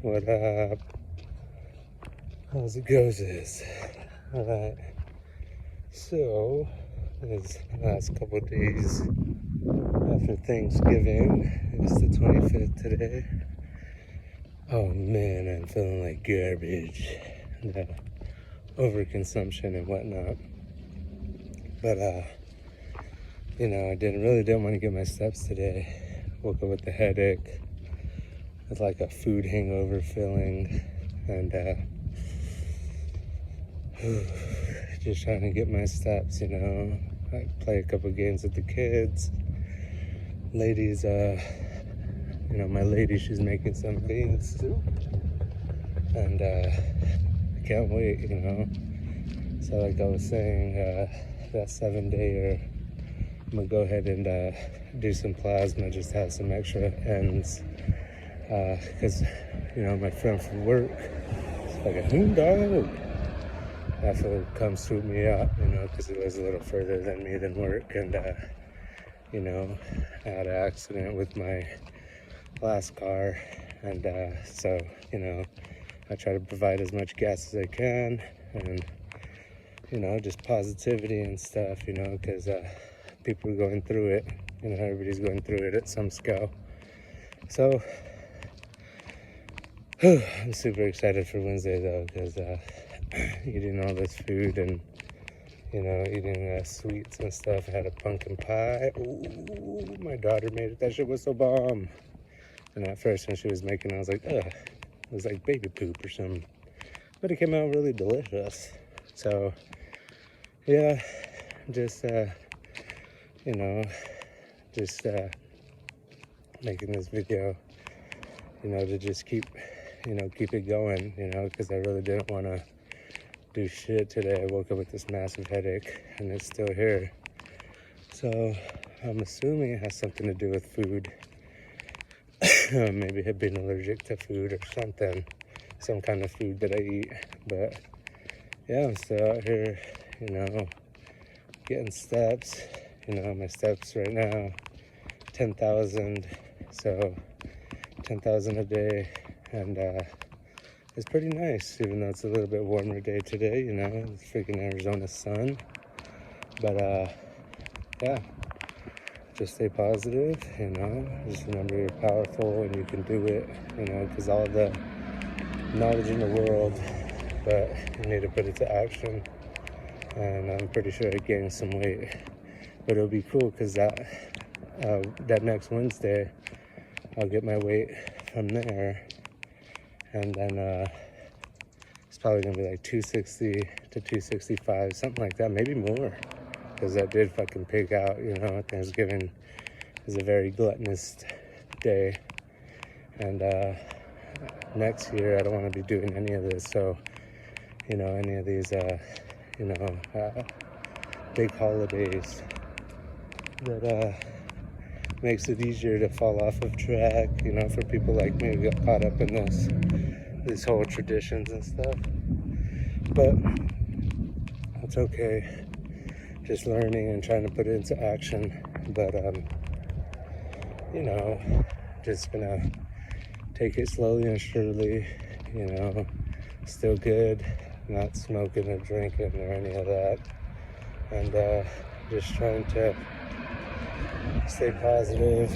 What up? How's it goes is? Alright. So, this last couple of days after Thanksgiving, it's the 25th today. Oh man, I'm feeling like garbage. The overconsumption and whatnot. But, I didn't want to get my steps today. Woke up with a headache, with like a food hangover feeling, and just trying to get my steps, I play a couple games with the kids. Ladies, my lady, she's making some bean soup, and I can't wait, So like I was saying, that 7-day, I'm gonna go ahead and do some plasma, just have some extra ends, because my friend from work, it's like a hoon dog. That fool come swoop me up, because he lives a little further than me than work, and I had an accident with my last car, and so I try to provide as much gas as I can, and just positivity and stuff, because people are going through it, everybody's going through it at some scale. So I'm super excited for Wednesday though, because eating all this food and eating sweets and stuff. I had a pumpkin pie. Ooh, my daughter made it. That shit was so bomb. And at first when she was making it, I was like, ugh, it was like baby poop or something. But it came out really delicious. So yeah, just making this video, to just keep it going, because I really didn't want to do shit today. I woke up with this massive headache and it's still here. So I'm assuming it has something to do with food. Maybe have been allergic to food or something, some kind of food that I eat. But yeah, I'm still out here, getting steps. My steps right now, 10,000. So 10,000 a day, and it's pretty nice, even though it's a little bit warmer day today, it's freaking Arizona sun. But yeah, just stay positive, just remember you're powerful and you can do it, because all the knowledge in the world, but you need to put it to action. And I'm pretty sure I gained some weight, but it'll be cool because that next Wednesday I'll get my weight from there, and then it's probably gonna be like 260 to 265, something like that, maybe more, because I did fucking pig out. Thanksgiving is a very gluttonous day, and next year I don't want to be doing any of this. So any of these big holidays that makes it easier to fall off of track, for people like me who got caught up in these whole traditions and stuff. But it's okay, just learning and trying to put it into action. But just gonna take it slowly and surely, still good, not smoking or drinking or any of that, and just trying to stay positive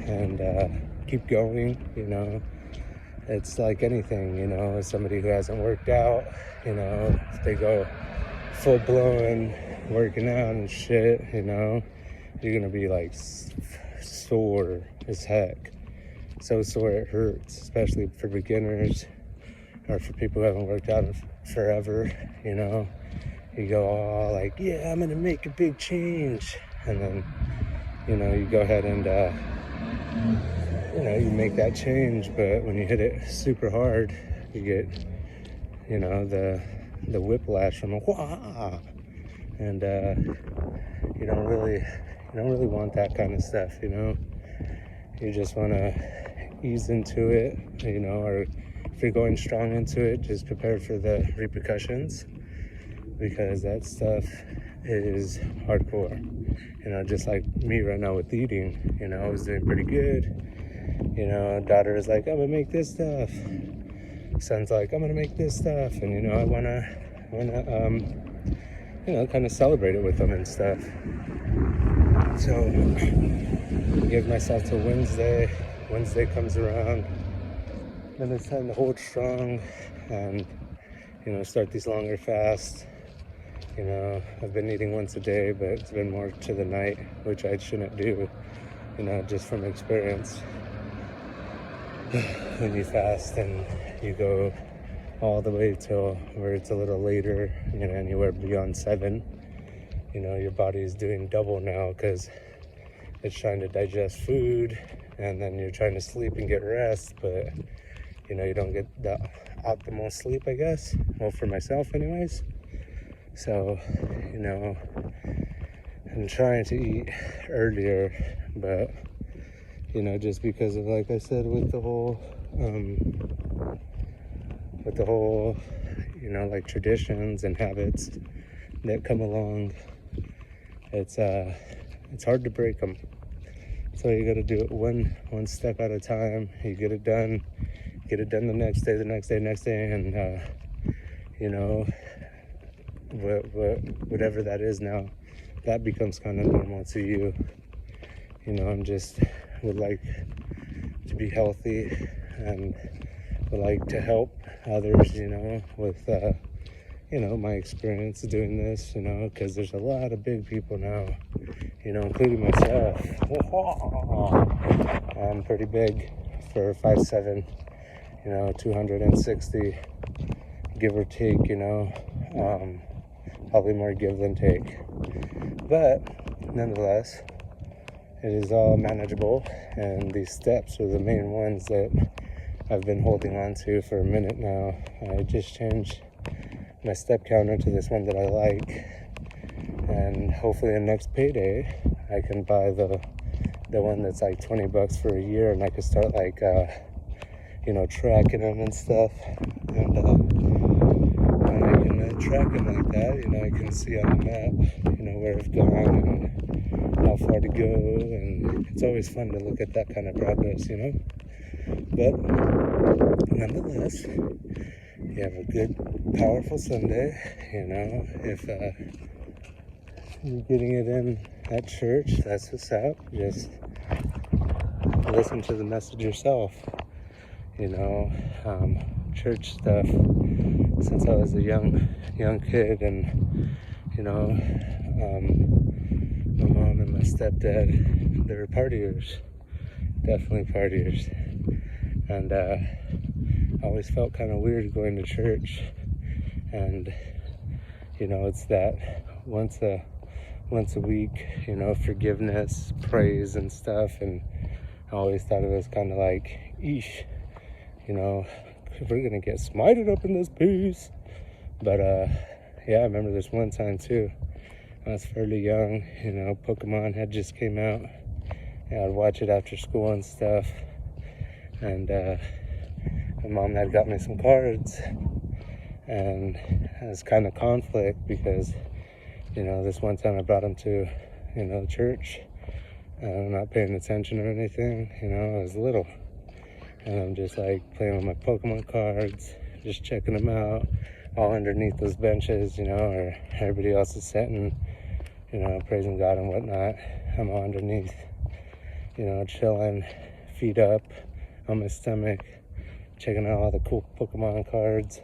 and keep going. It's like anything, as somebody who hasn't worked out, if they go full-blown working out and shit, you're gonna be like sore as heck, so sore it hurts, especially for beginners or for people who haven't worked out in forever. You go all like, yeah, I'm gonna make a big change, and then you go ahead and you make that change, but when you hit it super hard, you get the whiplash from a wah, and you don't really want that kind of stuff. You just want to ease into it, or if you're going strong into it, just prepare for the repercussions, because that stuff is hardcore. Just like me right now with eating, I was doing pretty good. Daughter was like, I'm gonna make this stuff. son's like, I'm gonna make this stuff, and you know, I wanna you know, kind of celebrate it with them and stuff. So I give myself till Wednesday. Wednesday comes around, then it's time to hold strong and, you know, start these longer fasts. You know, I've been eating once a day, but it's been more to the night, which I shouldn't do, you know, just from experience. When you fast and you go all the way till where it's a little later, you know, anywhere beyond 7, you know, your body is doing double now because it's trying to digest food, and then you're trying to sleep and get rest, but, you know, you don't get the optimal sleep, I guess. Well, for myself anyways. So, you know, I'm trying to eat earlier, but, you know, just because of, like I said, with the whole, you know, like traditions and habits that come along, it's hard to break them. So you got to do it one step at a time. You get it done the next day, and you know, whatever that is now, that becomes kind of normal to you. You know, I'm just would like to be healthy and would like to help others, you know, with you know, my experience doing this, you know, because there's a lot of big people now, you know, including myself. I'm pretty big for 5'7", you know, 260, give or take, you know, probably more give than take. But nonetheless, it is all manageable, and these steps are the main ones that I've been holding on to for a minute now. I just changed my step counter to this one that I like, and hopefully the next payday I can buy the one that's like $20 for a year, and I can start like you know, tracking them and stuff. And when I can track them like that, you know, I can see on the map, you know, where I've gone and how far to go, and it's always fun to look at that kind of progress, you know. But nonetheless, you have a good, powerful Sunday, you know. If you're getting it in at church, that's what's up. Just listen to the message yourself, you know. Church stuff, since I was a young kid, and, you know, my mom and my stepdad, they were partiers, definitely partiers, and I always felt kind of weird going to church. And, you know, it's that once a week, you know, forgiveness, praise and stuff, and I always thought it was kind of like, eesh, you know, we're gonna get smited up in this piece. But yeah, I remember this one time too, I was fairly young, you know, Pokemon had just came out, and I'd watch it after school and stuff, and my mom had got me some cards, and it was kind of conflict because, you know, this one time I brought them to, you know, church, and I'm not paying attention or anything, you know, I was little, and I'm just like playing with my Pokemon cards, just checking them out, all underneath those benches, you know, or everybody else is sitting, you know, praising God and whatnot. I'm all underneath, you know, chilling, feet up on my stomach, checking out all the cool Pokemon cards.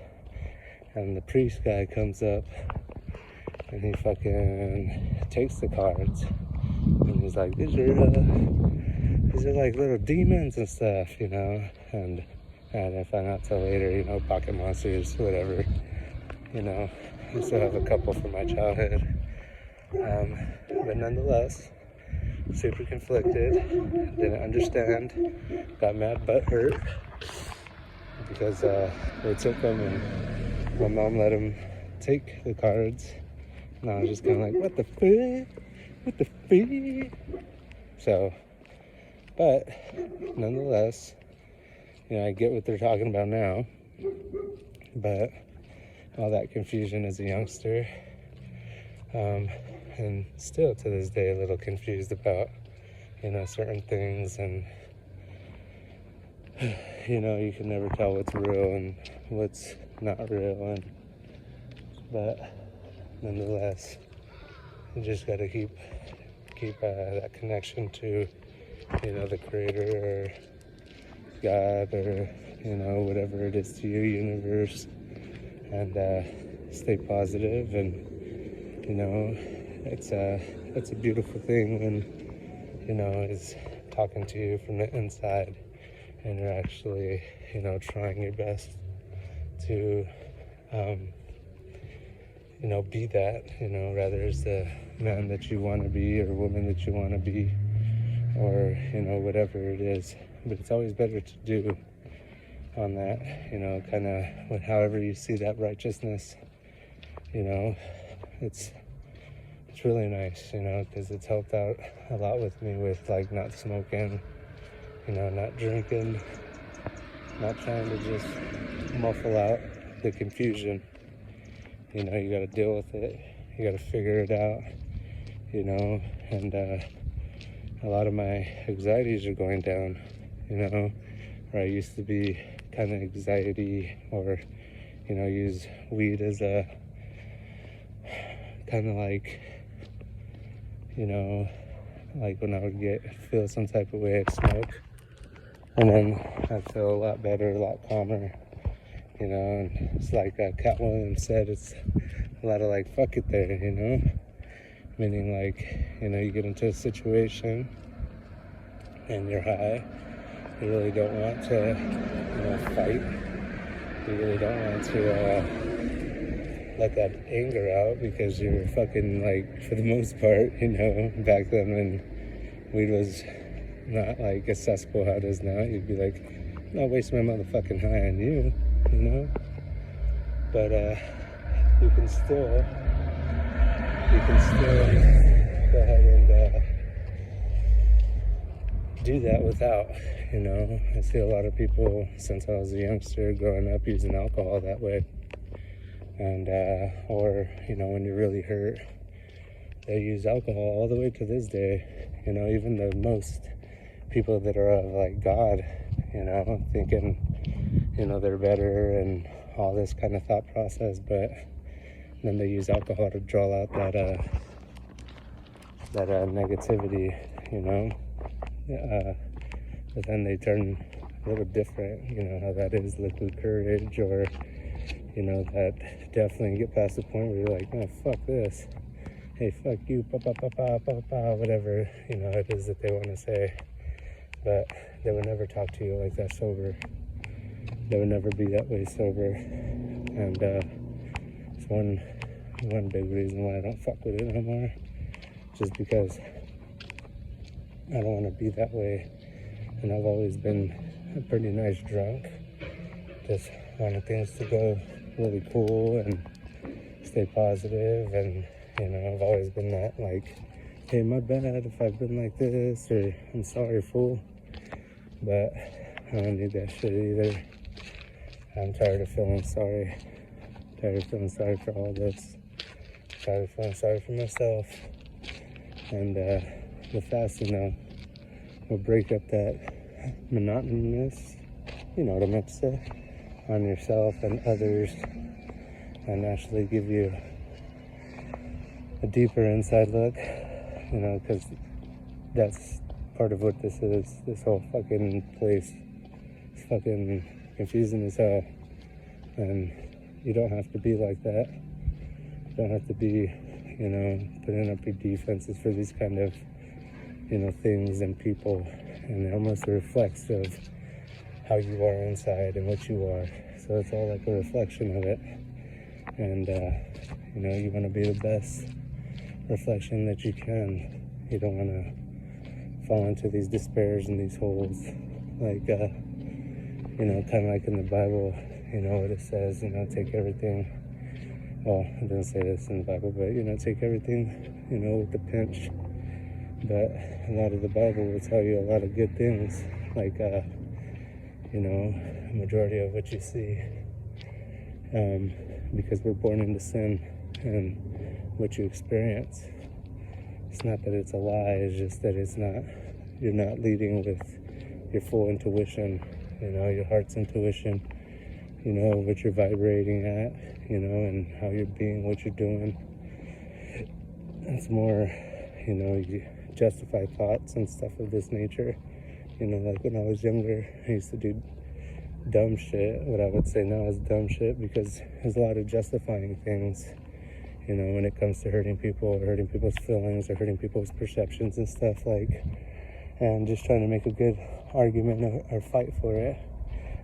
And the priest guy comes up, and he fucking takes the cards, and he's like, these are like little demons and stuff, you know. And I didn't find out till later, you know, pocket monsters, whatever, you know. I still have a couple from my childhood, but nonetheless, super conflicted, didn't understand, got mad butt hurt because they took them, and my mom let him take the cards, and I was just kind of like, what the fuck? So, but nonetheless, you know, I get what they're talking about now, but all that confusion as a youngster, and still to this day a little confused about, you know, certain things, and you know, you can never tell what's real and what's not real, but nonetheless, you just gotta keep that connection to, you know, the Creator or God or, you know, whatever it is to you, universe, and stay positive. And you know, it's a beautiful thing when, you know, it's talking to you from the inside, and you're actually, you know, trying your best to, you know, be that, you know, rather as the man that you want to be or woman that you want to be, or, you know, whatever it is. But it's always better to do on that, you know, kind of however you see that righteousness, you know, it's really nice, you know, because it's helped out a lot with me with like not smoking, you know, not drinking, not trying to just muffle out the confusion. You know, you got to deal with it, you got to figure it out, you know, and a lot of my anxieties are going down, you know, where I used to be kind of anxiety, or, you know, use weed as a kind of like, you know, like when I would feel some type of way, I'd smoke, and then I'd feel a lot better, a lot calmer, you know. And it's like Cat Williams said, it's a lot of like, fuck it there, you know, meaning like, you know, you get into a situation and you're high, you really don't want to, you know, fight, you really don't want to let that anger out, because you're fucking like, for the most part, you know, back then when weed was not like accessible how it is now, you'd be like, I'm not wasting my motherfucking high on you, you know. But you can still go ahead and do that without, you know. I see a lot of people since I was a youngster growing up using alcohol that way, and or, you know, when you're really hurt, they use alcohol all the way to this day, you know. Even the most people that are of like God, you know, thinking, you know, they're better and all this kind of thought process, but then they use alcohol to draw out that negativity, you know. But then they turn a little different, you know, how that is liquid courage, or, you know, that definitely get past the point where you're like, oh, fuck this, hey, fuck you, whatever, you know, it is that they want to say. But they would never talk to you like that sober. They would never be that way sober. And it's one big reason why I don't fuck with it no more. Just because I don't want to be that way. And I've always been a pretty nice drunk. Just wanted things to go really cool and stay positive. And, you know, I've always been that, like, hey, my bad if I've been like this, or I'm sorry, fool. But I don't need that shit either. I'm tired of feeling sorry. Tired of feeling sorry for all this. Tired of feeling sorry for myself. And the fasting, though, will break up that monotonous, you know what I meant to say, on yourself and others, and actually give you a deeper inside look, you know, because that's part of what this is. This whole fucking place is fucking confusing as hell, and you don't have to be like that. You don't have to be, you know, putting up your defenses for these kind of, you know, things and people, and it almost reflects of how you are inside and what you are. So it's all like a reflection of it, and you know, you want to be the best reflection that you can. You don't want to fall into these despairs and these holes, like you know, kind of like in the Bible, you know what it says, you know, take everything, well, it doesn't say this in the Bible, but, you know, take everything, you know, with a pinch. But a lot of the Bible will tell you a lot of good things, like you know, a majority of what you see, because we're born into sin, and what you experience, it's not that it's a lie, it's just that it's not, you're not leading with your full intuition, you know, your heart's intuition, you know, what you're vibrating at, you know, and how you're being, what you're doing. It's more, you know, you justify thoughts and stuff of this nature. You know, like when I was younger, I used to do dumb shit. What I would say now is dumb shit, because there's a lot of justifying things, you know, when it comes to hurting people, or hurting people's feelings, or hurting people's perceptions and stuff, like, and just trying to make a good argument or fight for it,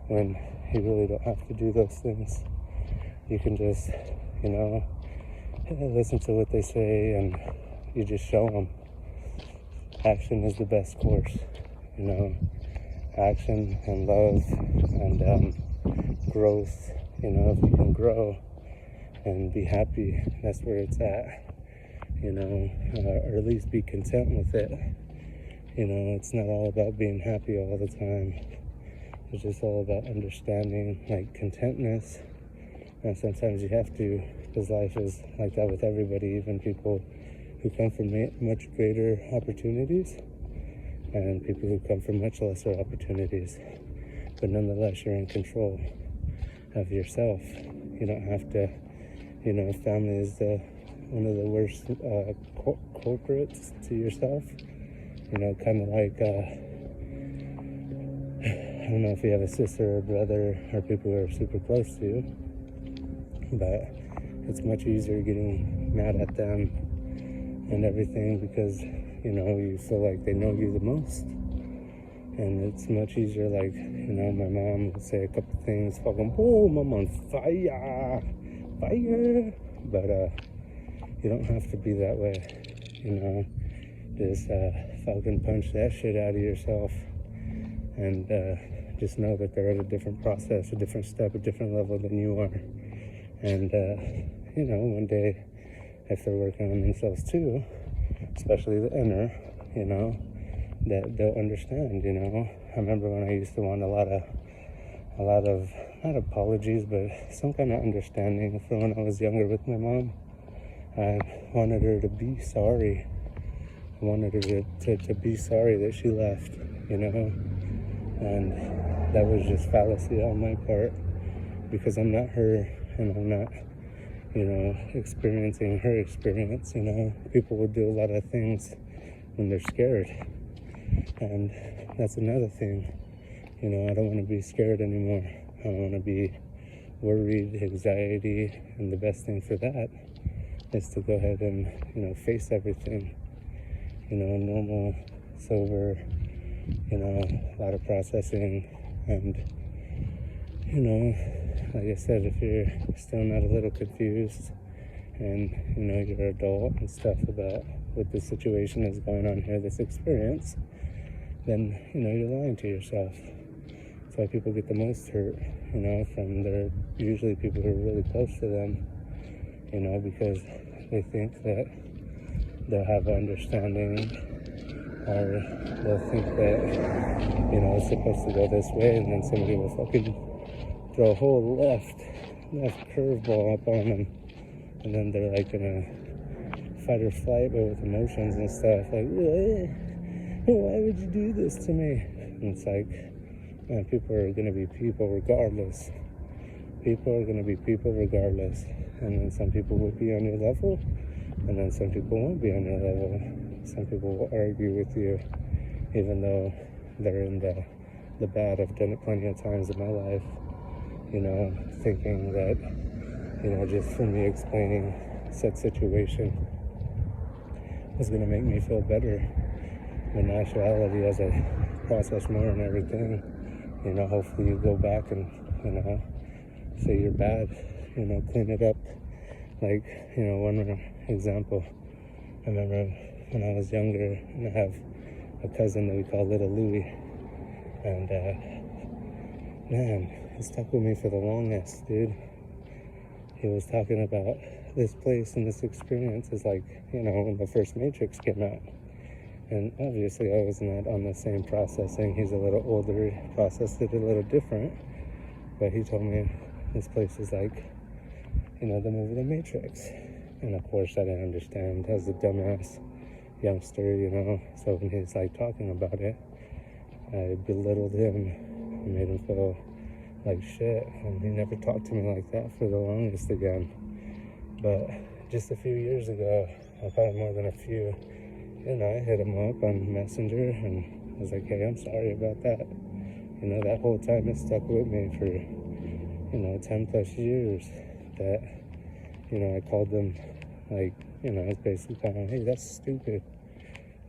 when you really don't have to do those things. You can just, you know, listen to what they say, and you just show them. Action is the best course, you know. Action and love and growth. You know, if you can grow and be happy, that's where it's at. You know, or at least be content with it. You know, it's not all about being happy all the time. It's just all about understanding, like, contentness. And sometimes you have to, because life is like that with everybody, even people who come from much greater opportunities, and people who come from much lesser opportunities. But nonetheless, you're in control of yourself. You don't have to, you know, family is one of the worst culprits to yourself. You know, kind of like, I don't know if you have a sister or brother or people who are super close to you, but it's much easier getting mad at them and everything, because, you know, you feel like they know you the most. And it's much easier, like, you know, my mom would say a couple things, fucking boom, I'm on fire, fire. But you don't have to be that way, you know. Just fucking punch that shit out of yourself, and just know that they're at a different process, a different step, a different level than you are. And, you know, one day, if they're working on themselves too, especially the inner, you know, that they'll understand, you know. I remember when I used to want a lot of, not apologies, but some kind of understanding from when I was younger with my mom. I wanted her to be sorry. I wanted her to be sorry that she left, you know. And that was just fallacy on my part, because I'm not her, and I'm not, you know, experiencing her experience. You know, people will do a lot of things when they're scared, and that's another thing. You know, I don't want to be scared anymore. I don't want to be worried, anxiety, and the best thing for that is to go ahead and, you know, face everything. You know, normal, sober, you know, a lot of processing, and, you know, like I said, if you're still not a little confused, and, you know, you're an adult and stuff about what the situation is going on here, this experience, then, you know, you're lying to yourself. That's why people get the most hurt, you know, from their, usually people who are really close to them, you know, because they think that they'll have an understanding, or they'll think that, you know, it's supposed to go this way, and then somebody will fucking throw a whole left curveball up on them, and then they're like in a fight or flight, but with emotions and stuff, like, why would you do this to me? And it's like, man, people are going to be people regardless. People are going to be people regardless. And then some people will be on your level, and then some people won't be on your level. Some people will argue with you, even though they're in the bad. I've done it plenty of times in my life, you know, thinking that, you know, just for me explaining said situation was going to make me feel better. In actuality, as I process more and everything, you know, hopefully you go back and, you know, say you're bad, you know, clean it up. Like, you know, one example, I remember when I was younger, and I have a cousin that we call Little Louie, and man, he stuck with me for the longest, dude. He was talking about this place and this experience is like, you know, when the first Matrix came out. And obviously I was not on the same processing. He's a little older, processed it a little different. But he told me this place is like, you know, the movie The Matrix. And of course I didn't understand as a dumbass youngster, you know. So when he's like talking about it, I belittled him I made him feel like shit, and he never talked to me like that for the longest again. But just a few years ago, probably more than a few, I hit him up on Messenger and was like, hey, I'm sorry about that. That whole time it stuck with me for 10 plus years, that I called them, like, it's basically kind of, hey, that's stupid,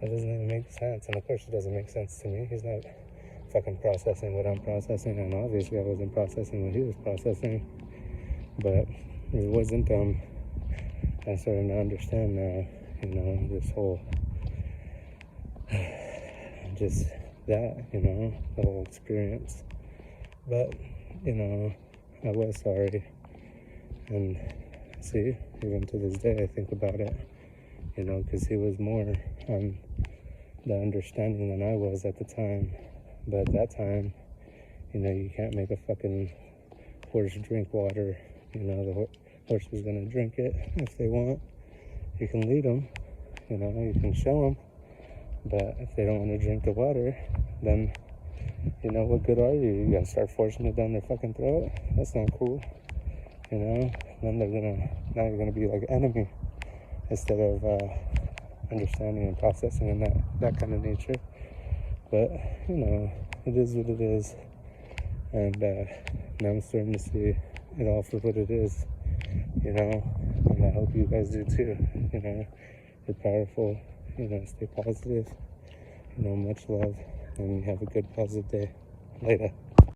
that doesn't even make sense. And of course it doesn't make sense to me. He's not fucking processing what I'm processing, and obviously I wasn't processing what he was processing. But it wasn't I'm starting to understand now, this whole just that, the whole experience. But I was sorry, and see, even to this day I think about it, because he was more on the understanding than I was at the time. But at that time, you can't make a fucking horse drink water. The horse is gonna drink it if they want. You can lead them, you can show them. But if they don't want to drink the water, then what good are you? You gotta start forcing it down their fucking throat? That's not cool. Then now you're gonna be like enemy instead of understanding and processing in that kind of nature. But it is what it is, and now I'm starting to see it all for what it is, and I hope you guys do too. You're powerful. Stay positive. Much love, and have a good positive day. Later.